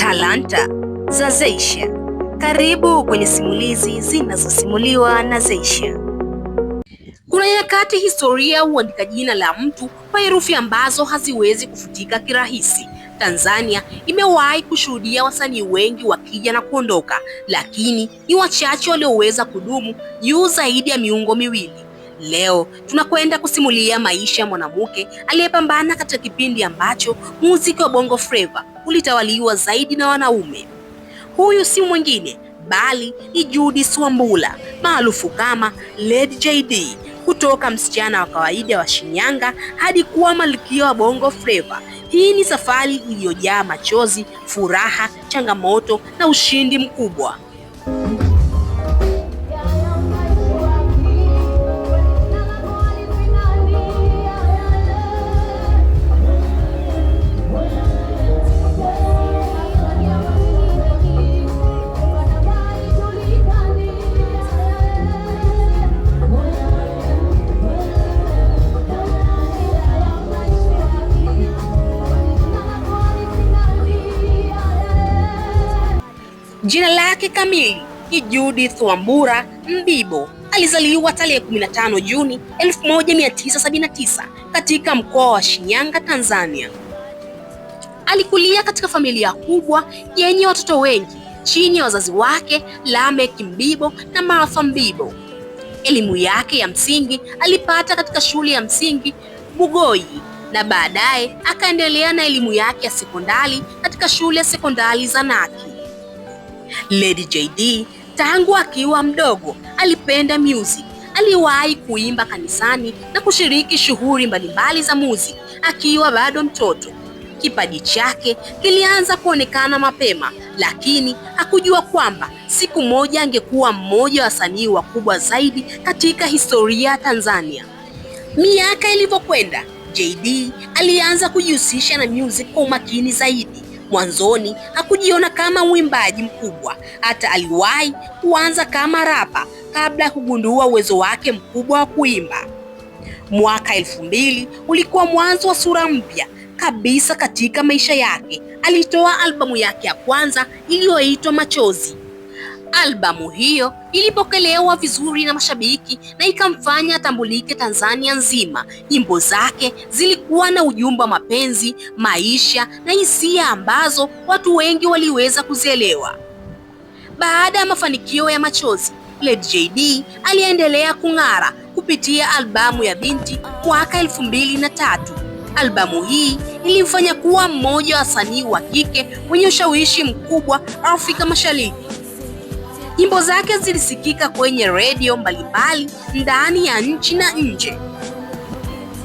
Talanta za Zeysha. Karibu kwenye simulizi zinazosimuliwa na Zeysha. Kuna nyakati historia huandika jina la mtu kwa herufi ambazo haziwezi kufutika kirahisi. Tanzania imewahi kushuhudia wasanii wengi wakija na kuondoka, lakini ni wachache walioweza kudumu juu zaidi ya miongo miwili. Leo tunakwenda kusimulia maisha ya mwanamke aliyepambana katika kipindi ambacho muziki wa Bongo Flava ulitawaliwa zaidi na wanaume. Huyu si mwingine bali ni Judith Wambura, maarufu kama Lady JD. Kutoka msichana wa kawaida wa Shinyanga hadi kuwa malkia wa Bongo Flava. Hii ni safari iliyojaa machozi, furaha, changamoto na ushindi mkubwa. Jina lake kamili ni Judith Wambura Mbibo. Alizaliwa tarehe 15 Juni 1979 katika mkoa wa Shinyanga, Tanzania. Alikulia katika familia kubwa yenye watoto wengi chini ya wazazi wake Lamek Mbibo na Martha Mbibo. Elimu yake ya msingi alipata katika shule ya msingi Bugoi na baadaye akaendelea na elimu yake ya sekondari katika shule ya sekondari Zanaki. Lady JD tangu akiwa mdogo alipenda music. Aliwahi kuimba kanisani na kushiriki shughuli mbalimbali za muziki akiwa bado mtoto. Kipaji chake kilianza kuonekana mapema, lakini hakujua kwamba siku moja angekuwa mmoja wa wasanii wakubwa zaidi katika historia ya Tanzania. Miaka ilivyokwenda, JD alianza kujihusisha na music kwa umakini zaidi. Mwanzoni hakujiona kama mwimbaji mkubwa, hata aliwahi kuanza kama rapa kabla ya kugundua uwezo wake mkubwa wa kuimba. Mwaka 2000 ulikuwa mwanzo wa sura mpya kabisa katika maisha yake. Alitoa albamu yake ya kwanza iliyoitwa Machozi. Albamu hiyo ilipokelewa vizuri na mashabiki na ikamfanya atambulike Tanzania nzima. Nyimbo zake zilikuwa na ujumbe wa mapenzi, maisha na hisia ambazo watu wengi waliweza kuzielewa. Baada ya mafanikio ya Machozi, Lady JD aliendelea kung'ara kupitia albamu ya Binti mwaka 2003. Albamu hii ilimfanya kuwa mmoja wa wasanii wa kike wenye ushawishi mkubwa Afrika Mashariki. Nyimbo zake zilisikika kwenye redio mbalimbali ndani ya nchi na nje.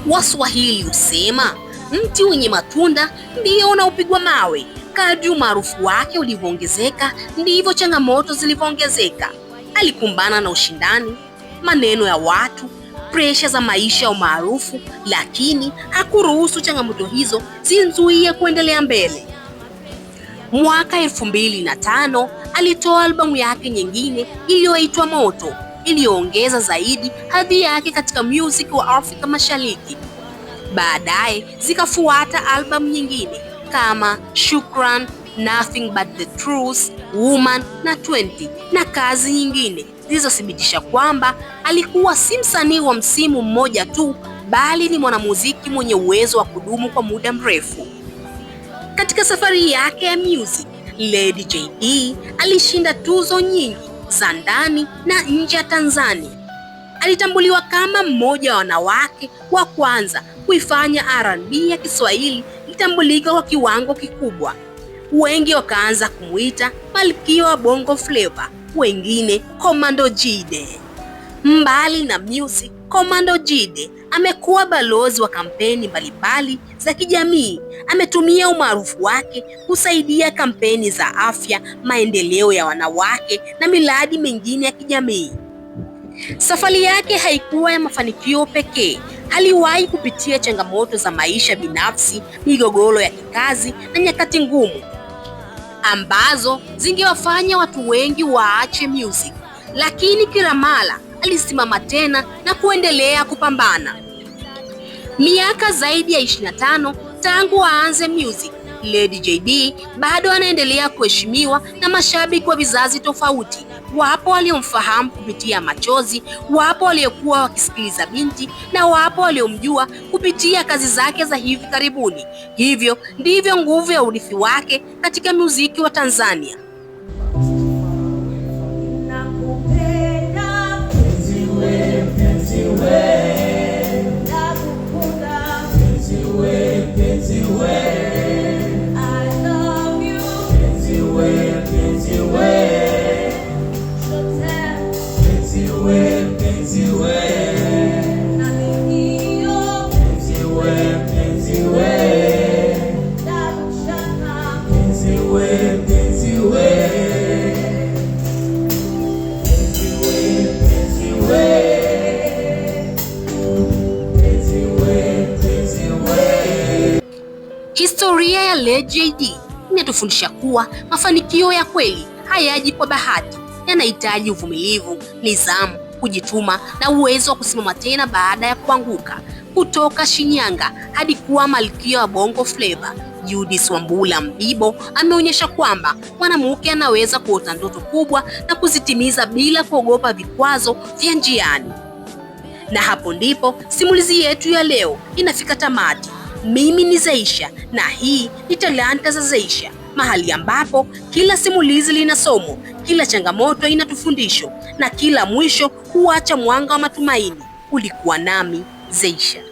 Waswahili husema mti wenye matunda ndio unaopigwa mawe. Kadri umaarufu wake ulivyoongezeka ndivyo changamoto zilivyoongezeka. Alikumbana na ushindani, maneno ya watu, presha za maisha ya umaarufu, lakini hakuruhusu changamoto hizo zimzuie kuendelea mbele. Mwaka 2005 alitoa albamu yake nyingine iliyoitwa Moto, iliyoongeza zaidi hadhi yake katika music wa Afrika Mashariki. Baadaye zikafuata albamu nyingine kama Shukran, Nothing But The Truth, Woman na 20 na kazi nyingine zilizothibitisha kwamba alikuwa si msanii wa msimu mmoja tu, bali ni mwanamuziki mwenye uwezo wa kudumu kwa muda mrefu. Katika safari yake ya music, Lady JD alishinda tuzo nyingi za ndani na nje ya Tanzania. Alitambuliwa kama mmoja wa wanawake wa kwanza kuifanya R&B ya Kiswahili itambulika kwa kiwango kikubwa. Wengi wakaanza kumuita malkia wa Bongo Flava, wengine Commando Jide. Mbali na music, Commando Jide amekuwa balozi wa kampeni mbalimbali za kijamii. Ametumia umaarufu wake kusaidia kampeni za afya, maendeleo ya wanawake na miradi mingine ya kijamii. Safari yake haikuwa ya mafanikio pekee. Aliwahi kupitia changamoto za maisha binafsi, migogoro ya kikazi na nyakati ngumu ambazo zingewafanya watu wengi waache music, lakini kila mara alisimama tena na kuendelea kupambana. Miaka zaidi ya 25 tangu aanze music, Lady JD bado anaendelea kuheshimiwa na mashabiki wa vizazi tofauti. Wapo waliomfahamu kupitia Machozi, wapo waliokuwa wakisikiliza Binti, na wapo waliomjua kupitia kazi zake za hivi karibuni. Hivyo ndivyo nguvu ya urithi wake katika muziki wa Tanzania. Historia ya Lady JD inatufundisha kuwa mafanikio ya kweli hayaji kwa bahati, yanahitaji uvumilivu, nidhamu, kujituma na uwezo wa kusimama tena baada ya kuanguka. Kutoka Shinyanga hadi kuwa malkia wa Bongo Flava, Judith Wambura Mbibo ameonyesha kwamba mwanamke anaweza kuota ndoto kubwa na kuzitimiza bila kuogopa vikwazo vya njiani. Na hapo ndipo simulizi yetu ya leo inafika tamati. Mimi ni Zeisha na hii ni Talanta za Zeisha, mahali ambapo kila simulizi lina somo, kila changamoto ina tufundisho na kila mwisho huacha mwanga wa matumaini. Ulikuwa nami Zeisha.